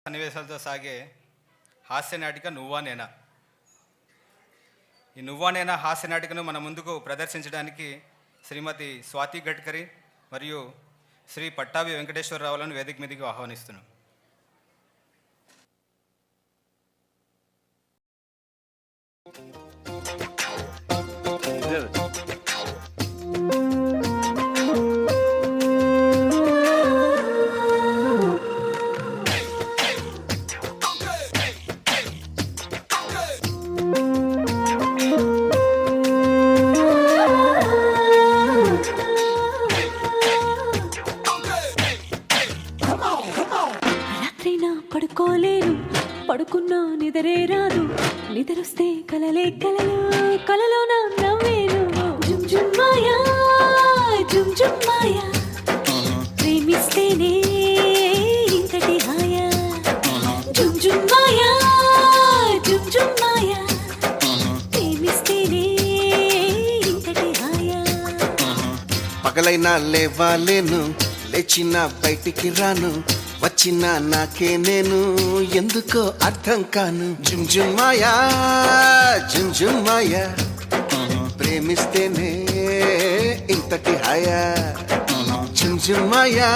సన్నివేశాలతో సాగే హాస్య నాటిక నువ్వా నేనా. ఈ నువ్వా నేనా హాస్య నాటికను మన ముందుకు ప్రదర్శించడానికి శ్రీమతి స్వాతి గడ్కరీ మరియు శ్రీ పట్టాభి వెంకటేశ్వరరావులను వేదిక మీదకి ఆహ్వానిస్తున్నాం. పడుకోలేను, పడుకున్నా నిదరే రాదు, నిద్రొస్తే కలలే కలలు, కలలో నా నవ్వేను. జుమ్ జుమ్ మాయా, జుమ్ జుమ్ మాయా, ప్రేమిస్తేనే ఇంతటి హాయా. జుమ్ జుమ్ మాయా, జుమ్ జుమ్ మాయా, ప్రేమిస్తేనే ఇంతటి హాయా. పగలైనా లేవాలేను, లేచినా బయటికి రాను, వచ్చినా నాకే నేను ఎందుకో అర్థం కాను. జుమ్ జుమ్ మాయా, జుమ్ జుమ్ మాయా, ప్రేమిస్తేనే ఇంతటి హాయా. జుమ్ జుమ్ మాయా,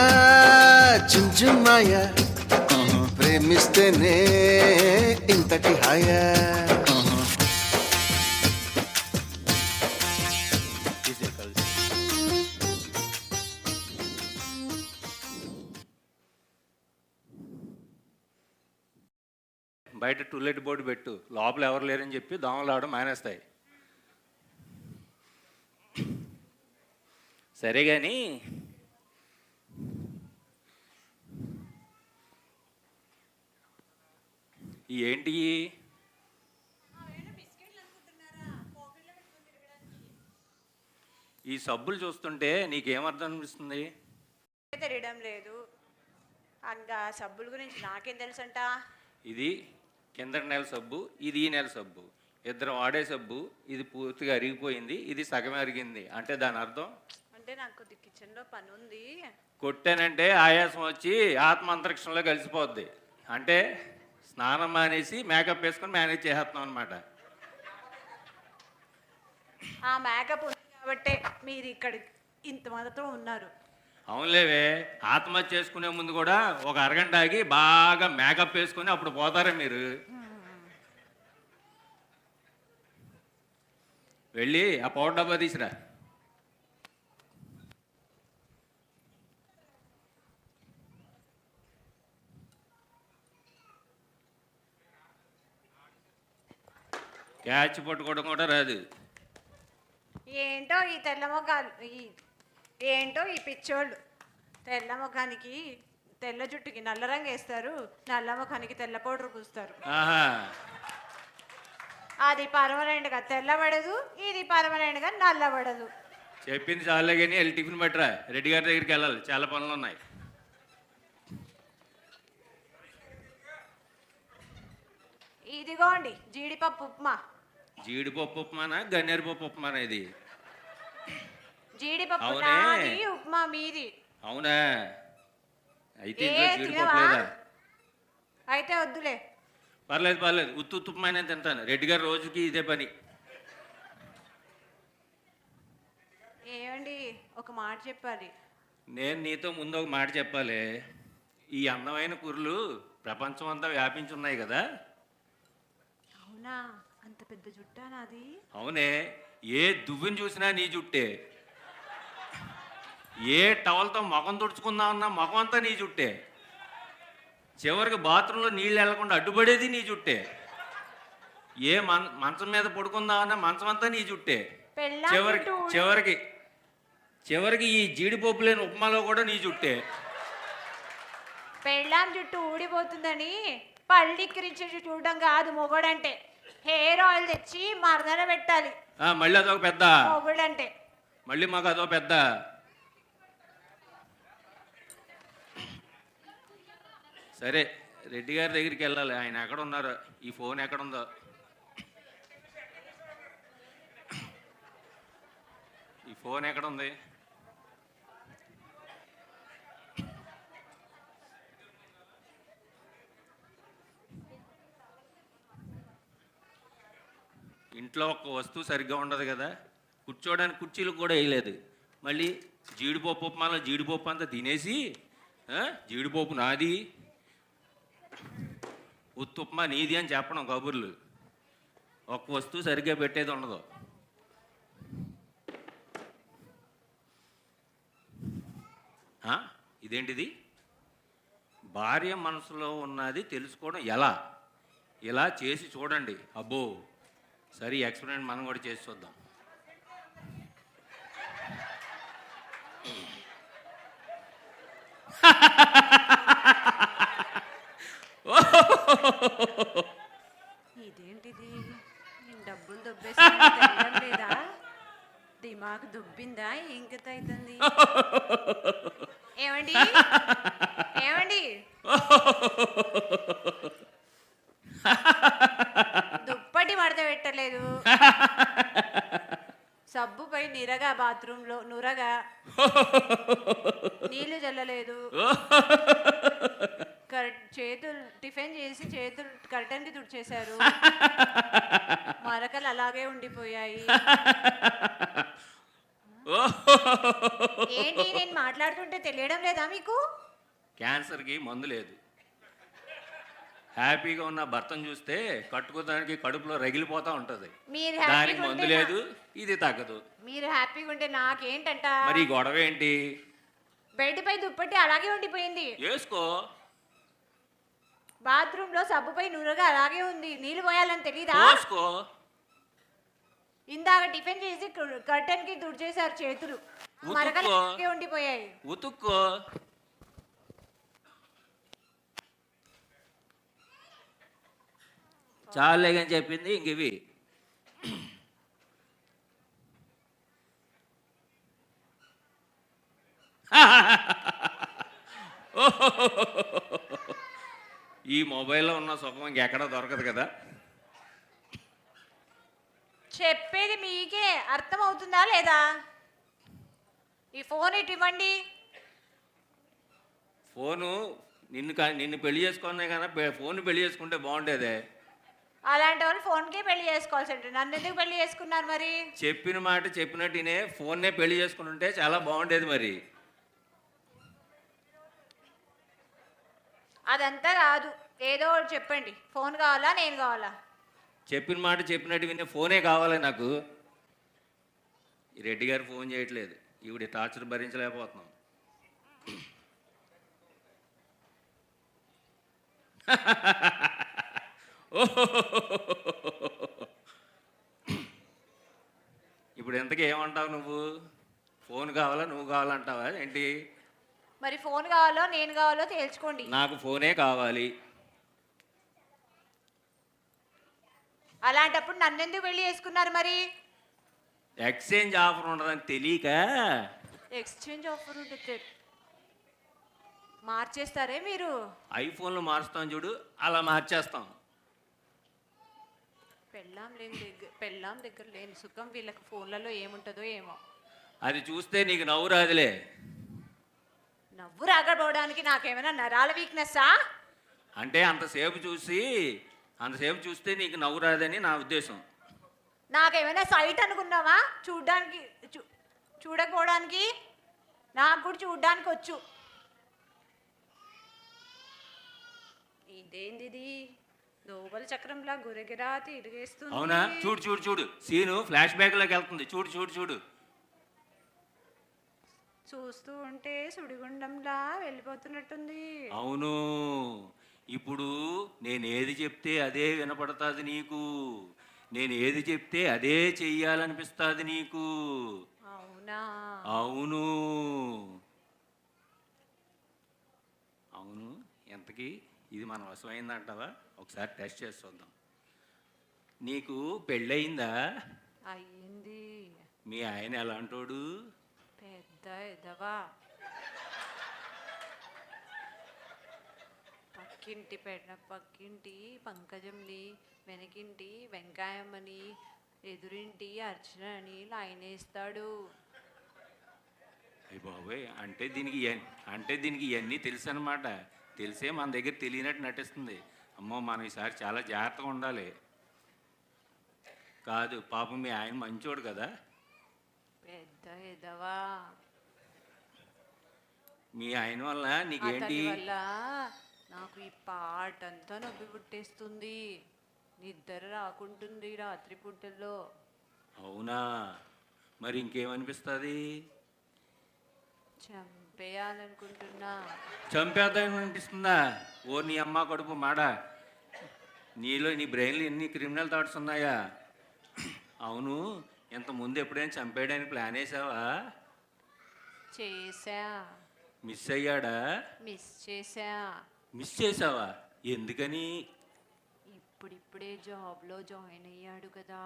జుమ్ జుమ్ మాయా, ప్రేమిస్తేనే ఇంతటి హాయా. బయట టూలెట్ బోర్డు పెట్టు, లోపల ఎవరు లేరని చెప్పి దోమలు ఆవడం మానేస్తాయి. సరే కానీ ఏంటి ఈ సబ్బులు చూస్తుంటే నీకేమర్థం అనిపిస్తుంది? తెలియడం లేదు. ఇంకా సబ్బుల గురించి నాకేం తెలుసంట. ఇది కిందటి నెల సబ్బు, ఇది ఈ నెల సబ్బు, ఇద్దరం వాడే సబ్బు. ఇది పూర్తిగా అరిగిపోయింది, ఇది సగం అరిగింది. అంటే దాని అర్థం అంటే నాకు కిచెన్లో పని ఉంది, కొట్టానంటే ఆయాసం వచ్చి ఆత్మ అంతరిక్షంలో కలిసిపోద్ది. అంటే స్నానం మానేసి మేకప్ వేసుకొని మేనేజ్ చేసేస్తున్నాం అనమాట. ఆ మేకప్ ఉంది కాబట్టి మీరు ఇక్కడ ఇంత మందితో ఉన్నారు. అవునులేవే, ఆత్మహత్య చేసుకునే ముందు కూడా ఒక అరగంట ఆగి బాగా మేకప్ వేసుకుని అప్పుడు పోతారే మీరు. వెళ్ళి ఆ పౌడర్ డబ్బా తీసిరా. క్యాచ్ పట్టుకోవడం కూడా రాదు. ఏంటో ఈ తెల్ల మొగ్గాలు, ఏంటో ఈ పిచ్చోళ్ళు. తెల్ల ముఖానికి తెల్ల జుట్టుకి నల్ల రంగు వేస్తారు, నల్ల ముఖానికి తెల్ల పౌడర్ పూస్తారు. అది పర్మనెంట్గా తెల్లబడదు, ఇది పర్మనెంట్గా నల్లబడదు. చెప్పింది చాలే కానీ వెళ్ళి టిఫిన్ పట్టరా, రెడ్డి గారి దగ్గరికి వెళ్ళాలి, చాలా పనులు ఉన్నాయి. ఇదిగోండి జీడిపప్పు ఉప్మా. జీడిపప్పు ఉప్మానా గన్నేరు పప్పు ఉప్మానా? ఇది జీడిపప్పు నాది, ఉప్మా మీది. అవునా? అయితే జీడిపప్పు లేదా? అయితే వద్దులే. పర్లేదు పర్లేదు, ఉత్తు ఉప్మానే తింటాను. రెడ్డి గారు రోజుకి ఇదే పని. ఏమండి, ఒక మాట చెప్పాలి. నేను నీతో ముందు ఒక మాట చెప్పాలి. ఈ అందమైన కుర్రలు ప్రపంచం అంతా వ్యాపించి ఉన్నాయి కదా. అవునా? అంత పెద్ద జుట్టా నాది? అవునే, ఏ దువ్విని చూసినా నీ జుట్టే. ఏ టవల్తో ముఖం తుడుచుకుందామన్నా ముఖం అంతా నీ జుట్టే. చివరికి బాత్రూంలో నీళ్ళు వెళ్లకుండా అడ్డుపడేది నీ జుట్టే. ఏ మంచం మీద పడుకుందామన్నా మంచం అంతా నీ జుట్టే. చివరికి చివరికి ఈ జీడిపప్పు లేని ఉప్మాలో కూడా నీ జుట్టే. పెళ్ళాం జుట్టు ఊడిపోతుందని పళ్ళిక్కిరించి చూడడం కాదు మొగుడంటే. హెయిర్ ఆయిల్ తెచ్చి మరదన పెట్టాలి. మళ్ళీ అదొక పెద్ద మొగుడంటే. మళ్ళీ మాకు అదో పెద్ద. సరే, రెడ్డి గారి దగ్గరికి వెళ్ళాలి. ఆయన ఎక్కడ ఉన్నారో, ఈ ఫోన్ ఎక్కడుందో. ఈ ఫోన్ ఎక్కడుంది? ఇంట్లో ఒక్క వస్తువు సరిగ్గా ఉండదు కదా, కూర్చోడానికి కుర్చీలు కూడా వేయలేదు. మళ్ళీ జీడిపప్పు ఉప్మాలో జీడిపప్పు అంతా తినేసి జీడిపప్పు నాది, ఉత్తి ఉప్మా నీది అని చెప్పడం కబుర్లు. ఒక్క వస్తువు సరిగ్గా పెట్టేది ఉండదు. ఇదేంటిది? భార్య మనసులో ఉన్నది తెలుసుకోవడం ఎలా? ఇలా చేసి చూడండి. అబ్బో, సరే ఎక్స్పెరిమెంట్ మనం కూడా చేసి చూద్దాం. ఇదేంటిది? నేను డబ్బులు దుబ్బేసి లేదా? దిమాగ్ దుబ్బిందా? ఇంకత అవుతుంది. ఏమండి ఏమండి, దుప్పటి మడత పెట్టలేదు, సబ్బుపై నిరగా, బాత్రూంలో నురగా, నీళ్లు చల్లలేదు, చేతులు టిఫిన్ చేసి చేతులు కర్టన్కి తుడిచేశారు, మరకలు అలాగే ఉండిపోయాయి. ఏంటి నేను మాట్లాడుతుంటే తెలియడం లేదా మీకు? క్యాన్సర్కి మందు లేదు. హ్యాపీగా ఉన్న భర్తను చూస్తే కట్టుకోవడానికి కడుపులో రగిలిపోతూ ఉంటుంది. మీరు దానికి హ్యాపీగా మందు ఉంటే లేదు, ఇది తగ్గదు. మీరు హ్యాపీగా ఉంటే నాకేంటంట? మరి ఈ గొడవ ఏంటి? బెడ్ పై దుప్పటి అలాగే ఉండిపోయింది, వేసుకో. బాత్రూమ్ లో సబ్బుపై నురగా అలాగే ఉంది, నీళ్లు పోయాలని తెలీదా? వేసుకో. ఇందాక టిఫిన్ చేసి కర్టన్ కి తుడిచేశారు చేతులు, మరకలు అలాగే ఉండిపోయాయి. ఉతుక్కో. చాలేగని చెప్పింది ఇంక ఇవి. ఈ మొబైల్లో ఉన్న సుఖం ఇంకెక్కడా దొరకదు కదా. చెప్పేది మీకే అర్థం అవుతుందా లేదా? ఈ ఫోన్ ఇటు ఇవ్వండి. ఫోను నిన్ను పెళ్లి చేసుకునే కదా, ఫోన్ పెళ్లి చేసుకుంటే బాగుండేదే. అలాంటి వాళ్ళు ఫోన్కే పెళ్లి చేసుకోవాల్సి ఉంటుంది. నన్ను ఎందుకు పెళ్లి చేసుకున్నారు మరి? చెప్పిన మాట చెప్పినట్టునే ఫోన్నే పెళ్లి చేసుకుని ఉంటే చాలా బాగుండేది. మరి అదంతా కాదు, ఏదో ఒకటి చెప్పండి. ఫోన్ కావాలా, నేను కావాలా? చెప్పిన మాట చెప్పినట్టు వినే ఫోనే కావాలి నాకు. ఈ రెడ్డి గారు ఫోన్ చేయట్లేదు, ఈవిడ టార్చర్ భరించలేకపోతున్నాం. ఇప్పుడు ఎంతకీ ఏమంటావు నువ్వు? ఫోన్ కావాలా, నువ్వు కావాలంటావా ఏంటి? మరి ఫోన్ కావాలో నేను కావాలో తేల్చుకోండి. నాకు ఫోనే కావాలి. అలాంటప్పుడు నన్ను ఎందుకు పెళ్లి చేసుకున్నారు మరి? ఎక్స్చేంజ్ ఆఫర్ ఉండదని తెలియక. ఎక్స్చేంజ్ ఆఫర్ ఉంటుంది, మార్చేస్తారే మీరు? ఐఫోన్లు మారుస్తాం చూడు, అలా మార్చేస్తాం. పెళ్ళాం దగ్గర లేని సుఖం వీళ్ళకి ఫోన్లలో ఏముంటుందో ఏమో. అది చూస్తే నీకు నవ్వు రాదులే. నవ్వు రాకపోవడానికి నాకేమైనా నరాల వీక్నెస్సా? అంటే అంతసేపు చూస్తే నీకు నవ్వు రాదని నా ఉద్దేశం. నాకేమైనా సైట్ అనుకున్నావా చూడ్డానికి? చూడకపోవడానికి? నాకు కూడా చూడ్డానికి వచ్చు. ఇదేంది? దోబల చక్రంలా గురగిరా తిరిగేస్తుంది. అవునా? చూడు చూడు చూడు, సీను ఫ్లాష్ బ్యాక్లోకి వెళ్తుంది. చూడు చూడు చూడు. చూస్తూ ఉంటే సుడిగుండంలా వెళ్ళిపోతున్నట్టుంది. అవును, ఇప్పుడు నేనేది చెప్తే అదే వినపడుతుంది నీకు. నేను ఏది చెప్తే అదే చెయ్యాలనిపిస్తుంది నీకు. అవునా? అవును అవును. ఎంతకీ ఇది మన వశమైందంటావా? ఒకసారి టెస్ట్ చేసి చూద్దాం. నీకు పెళ్ళయిందా? అయ్యింది. మీ ఆయన ఎలాంటోడు? పెద్ద ఎదవా. పక్కింటి పంకజంని, వెనకింటి వెంకాయమ్మని, ఎదురింటి అర్చన అని లైనేస్తాడు. అయ్య బాబోయ్, అంటే దీనికి ఇవన్నీ తెలుసు అనమాట. తెలిసే మన దగ్గర తెలియనట్టు నటిస్తుంది. అమ్మో, మనం ఈసారి చాలా జాగ్రత్తగా ఉండాలి. కాదు పాపం మీ ఆయన మంచోడు కదా. పెద్ద ఎదవా. మీ ఆయన వల్ల నీకేంటి? అతని వల్ల నాకు ఈ పాటంతా నొప్పి పుట్టేస్తుంది, నిద్ర రాకుంటుంది రాత్రి పూటల్లో. అవునా, మరి ఇంకేమనిపిస్తుంది? చంపేయాలనుకుంటున్నా. చంపేద్దాం అనిపిస్తుందా? ఓ నీ అమ్మ కడుపు మాడ, నీ బ్రెయిన్లో ఎన్ని క్రిమినల్ థాట్స్ ఉన్నాయా? అవును, ఇంతకుముందు ఎప్పుడైనా చంపేయడానికి ప్లాన్ వేసావా? చేసా. మిస్ అయ్యాడా? మిస్ చేసా. మిస్ చేసావా? ఎందుకని? ఇప్పుడిప్పుడే జాబ్లో జాయిన్ అయ్యాడు కదా,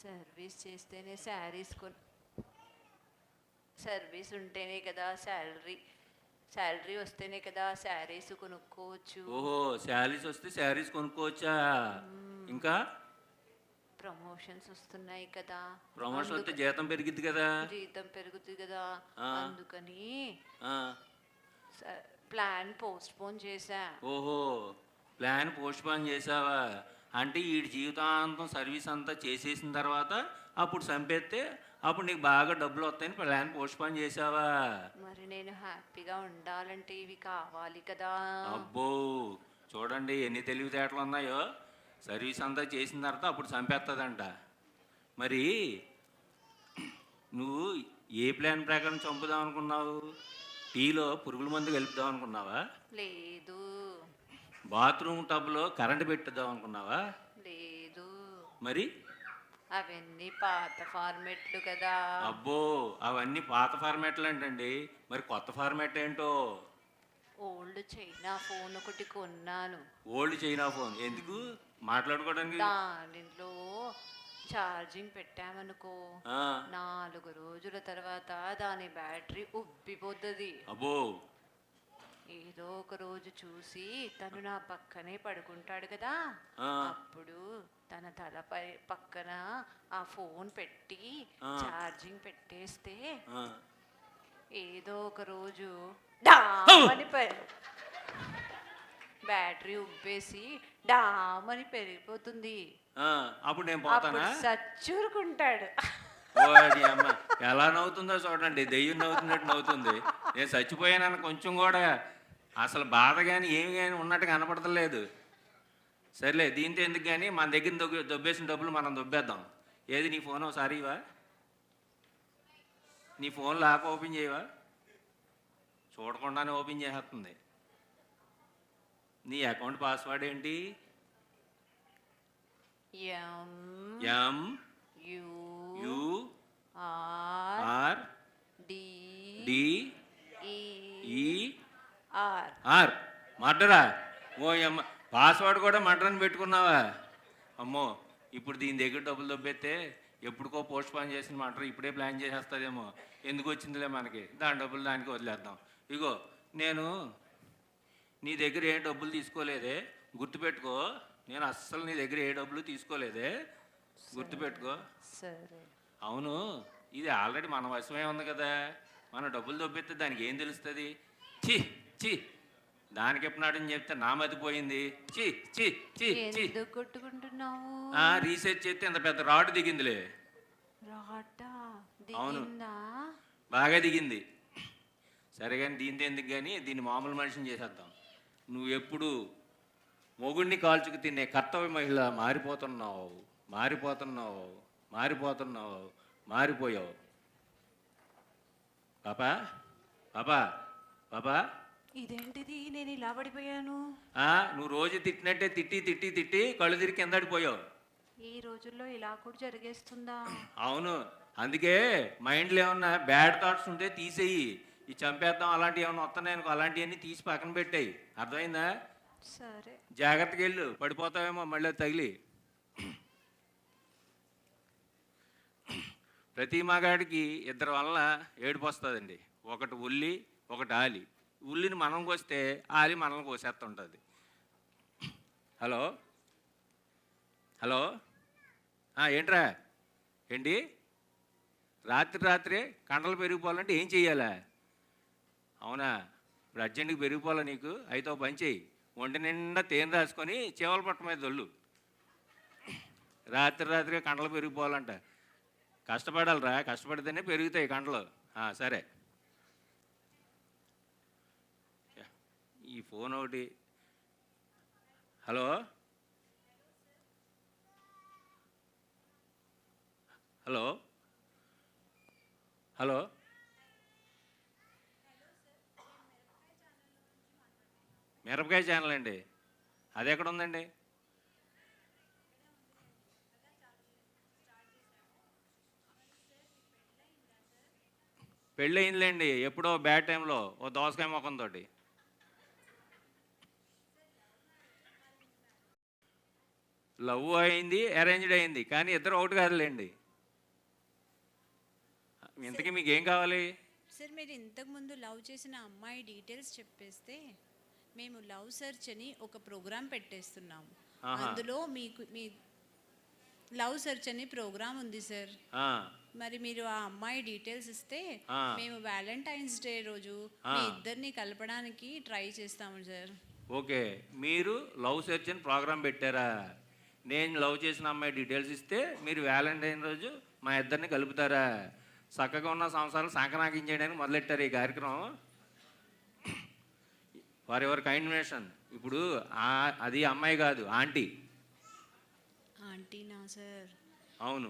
సర్వీస్ చేస్తేనే సర్వీస్ ఉంటేనే కదా శాలరీ వస్తేనే కదా శారీస్ కొనుక్కోవచ్చు. ఓహో, శారీస్ వస్తే శారీస్ కొనుక్కోవచ్చా? ఇంకా ప్రమోషన్స్ వస్తున్నాయి కదా, ప్రమోషన్ వస్తే జీతం పెరిగిద్ది కదా. జీతం పెరుగుతుంది కదా, అందుకని ఆ. ప్లాన్ పోస్ట్ పోన్ చేశా. ఓహో, ప్లాన్ పోస్ట్ పోన్ చేసావా? అంటే ఈ జీవితాంతం సర్వీస్ అంతా చేసేసిన తర్వాత అప్పుడు చంపేస్తే అప్పుడు నీకు బాగా డబ్బులు వస్తాయని ప్లాన్ పోస్ట్ పోన్ చేసావా? మరి నేను హ్యాపీగా ఉండాలంటే ఇవి కావాలి కదా. అబ్బో, చూడండి ఎన్ని తెలివితేటలు ఉన్నాయో. సర్వీస్ అంతా చేసిన తర్వాత అప్పుడు చంపేస్తుందంట. మరి నువ్వు ఏ ప్లాన్ ప్రకారం చంపుదాం అనుకున్నావు? టీలో పురుగుల మందు కలుపుదాం అనుకున్నావా? లేదు. బాత్రూమ్ టబ్లో కరెంట్ పెట్టిద్దాం అనుకున్నావా? లేదు. మరి అవన్నీ పాత ఫార్మెట్లు కదా. అబ్బో, అవన్నీ పాత ఫార్మాట్లు ఏంటండి? మరి కొత్త ఫార్మాట్ ఏంటో? ఓల్డ్ చైనా ఫోన్ ఒకటి కొన్నాను. ఓల్డ్ చైనా ఫోన్ ఎందుకు? మాట్లాడుకోవడానికి. దానిలో ఛార్జింగ్ పెట్టామనుకో, ఆ. 4 రోజుల తర్వాత దాని బ్యాటరీ ఉబ్బిపోతుంది. అబ్బో. ఏదో ఒక రోజు చూసి తను నా పక్కనే పడుకుంటాడు కదా, ఆ. అప్పుడు తన తలపై పక్కన ఆ ఫోన్ పెట్టి ఛార్జింగ్ పెట్టేస్తే ఆ. ఏదో ఒక రోజు డామని బ్యాటరీ ఉబ్బేసి డామని పెరిగిపోతుంది. అప్పుడు నేను పోతానా? సచ్చూరుకుంటాడు. ఓడి అమ్మ, ఎలా నవ్వుతుందో చూడండి, దెయ్యం నవ్వుతున్నట్టు నవ్వుతుంది. నేను చచ్చిపోయానని కొంచెం కూడా అసలు బాధ కానీ ఏమి కానీ ఉన్నట్టు కనపడతలేదు. సర్లే, దీంతో ఎందుకు కానీ మన దగ్గర దొబ్బేసిన డబ్బులు మనం దొబ్బేద్దాం. ఏది నీ ఫోన్ ఒకసారి ఇవా? నీ ఫోన్ లాక్ ఓపెన్ చేయవా? చూడకుండానే ఓపెన్ చేసేస్తుంది. నీ అకౌంట్ పాస్వర్డ్ ఏంటి? ఎం యు ఆర్ డి ఈ ఆర్. మర్డరా? ఓ అమ్మ, పాస్వర్డ్ కూడా మర్డర్ పెట్టుకున్నావా? అమ్మో, ఇప్పుడు దీని దగ్గర డబ్బులు దొబ్బెత్తే ఎప్పుడుకో పోస్ట్ పోన్ చేసిన మర్డర్ ఇప్పుడే ప్లాన్ చేసేస్తుందేమో. ఎందుకు వచ్చిందిలే మనకి, దాని డబ్బులు దానికి వదిలేద్దాం. ఇగో, నేను నీ దగ్గర ఏ డబ్బులు తీసుకోలేదే, గుర్తుపెట్టుకో. నేను అస్సలు నీ దగ్గర ఏ డబ్బులు తీసుకోలేదే, గుర్తుపెట్టుకో. సరే. అవును, ఇది ఆల్రెడీ మన వశమే ఉంది కదా. మన డబ్బులు దొబ్బెత్తే దానికి ఏం తెలుస్తుంది? చి చి, దానికి ఎప్పుడాడని చెప్తే నా మతిపోయింది. చి చి చి చి. ఎందుకు కొట్టుకుంటున్నావు? రీసెర్చ్ చేస్తే ఇంత పెద్ద రాడ్ దిగిందిలే. రాటా అవును, దిగిందా? బాగా దిగింది. సరే కానీ దీంతో ఎందుకు కానీ దీన్ని మామూలు మనిషిని చేసేద్దాం. నువ్వు ఎప్పుడు మొగుడిని కాల్చుకు తినే కర్తవ్య మహిళ మారిపోతున్నావు, మారిపోతున్నావు, మారిపోతున్నావు, మారిపోయావు. పాపా పాపా పాపా, ఇదేంటిది, నేను ఇలా పడిపోయాను? నువ్వు రోజు తిట్టినట్టే తిట్టి తిట్టి తిట్టి కళ్ళు తిరిగి కిందడిపోయావు. ఈ రోజుల్లో ఇలా కూడా జరిగేస్తుందా? అవును, అందుకే మైండ్లో ఏమన్నా బ్యాడ్ థాట్స్ ఉంటే తీసేయి. ఈ చంపేద్దాం అలాంటివి ఏమన్నా వస్తున్నాయనుకో, అలాంటివన్నీ తీసి పక్కన పెట్టాయి. అర్థమైందా? సరే. జాగ్రత్తగా వెళ్ళు, పడిపోతావేమో మళ్ళీ తగిలి. ప్రతి మగాడికి ఇద్దరు వల్ల ఏడుపు వస్తుందండి. ఒకటి ఉల్లి, ఒకటి ఆలి. ఉల్లిని మనం కోస్తే ఆలి మనల్ని కోసేస్తుంటుంది. హలో హలో, ఏంట్రా? ఏంటి రాత్రే కండలు పెరిగిపోవాలంటే ఏం చెయ్యాలా? అవునా, ఇప్పుడు అర్జెంటుగా పెరిగిపోవాలా నీకు? అయితే పని చెయ్యి, ఒంటి నిండా తేనె రాసుకొని చేవల పట్ట మీద దొల్లు. రాత్రిగా కండలు పెరిగిపోవాలంట. కష్టపడాలిరా, కష్టపడితేనే పెరుగుతాయి కండలు. సరే, ఈ ఫోన్ ఒకటి. హలో హలో హలో మిరపకాయ ఛానల్ అండి. అది ఎక్కడ ఉందండి? పెళ్ళి అయిందిలేండి, ఎప్పుడో బ్యాడ్ టైంలో ఓ దోసకాయ ముఖంతో. లవ్ అయింది, అరేంజ్డ్ అయింది, కానీ ఇద్దరు ఒకటి కాదులేండి. ఇంతకీ మీకు ఏం కావాలి? సార్, మీరు ఇంతకుముందు లవ్ చేసిన అమ్మాయి డీటెయిల్స్ చెప్పేస్తే మేము లవ్ సెర్చ్ అని ఒక ప్రోగ్రామ్ పెట్టేస్తున్నాము. అందులో మీకు మీ లవ్ సెర్చ్ అని ప్రోగ్రామ్ ఉంది సార్. మరి మీరు ఆ అమ్మాయి డీటెయిల్స్ ఇస్తే మేము వ్యాలంటైన్స్ డే రోజు మీ ఇద్దరిని కలపడానికి ట్రై చేస్తాము సార్. ఓకే, మీరు లవ్ సెర్చ్ అని ప్రోగ్రామ్ పెట్టారా? నేను లవ్ చేసిన అమ్మాయి డీటెయిల్స్ ఇస్తే మీరు వ్యాలంటైన్ రోజు మా ఇద్దరిని కలుపుతారా? చక్కగా ఉన్న సంవత్సరాలు సంకనాకం చేయడానికి మొదలెట్టారు ఈ కార్యక్రమం. For ever kind. ఇప్పుడు అది అమ్మాయి కాదు, ఆంటీ. ఆంటీనా సార్? అవును.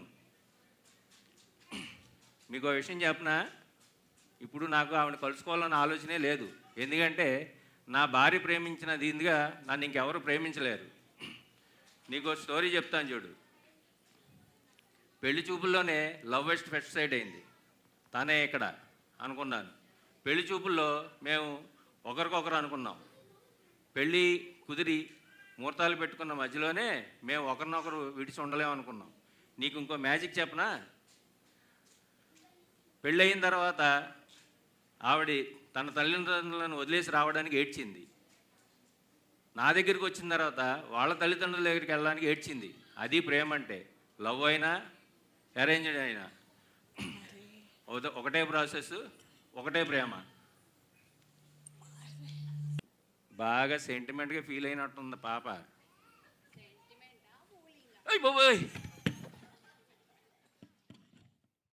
మీకు ఒక విషయం చెప్పనా, ఇప్పుడు నాకు ఆవిడ కలుసుకోవాలన్న ఆలోచనే లేదు. ఎందుకంటే నా భార్య ప్రేమించిన దీనిగా నన్ను ఇంకెవరు ప్రేమించలేరు. నీకు స్టోరీ చెప్తాను చూడు. పెళ్లి చూపుల్లోనే లవ్ ఫస్ట్ సైడ్ అయింది. తనే ఇక్కడ అనుకున్నాను. పెళ్లి చూపుల్లో మేము ఒకరికొకరు అనుకున్నాం. పెళ్ళి కుదిరి ముహూర్తాలు పెట్టుకున్న మధ్యలోనే మేము ఒకరినొకరు విడిచి ఉండలేము అనుకున్నాం. నీకు ఇంకో మ్యాజిక్ చెప్పనా? పెళ్ళయిన తర్వాత ఆవిడ తన తల్లిదండ్రులను వదిలేసి రావడానికి ఏడ్చింది. నా దగ్గరికి వచ్చిన తర్వాత వాళ్ళ తల్లిదండ్రుల దగ్గరికి వెళ్ళడానికి ఏడ్చింది. అది ప్రేమ అంటే. లవ్ అయినా అరేంజ్డ్ అయినా ఒకటే ప్రాసెస్, ఒకటే ప్రేమ. బాగా సెంటిమెంట్గా ఫీల్ అయినట్టుంది పాప. అయ్య బాబోయ్.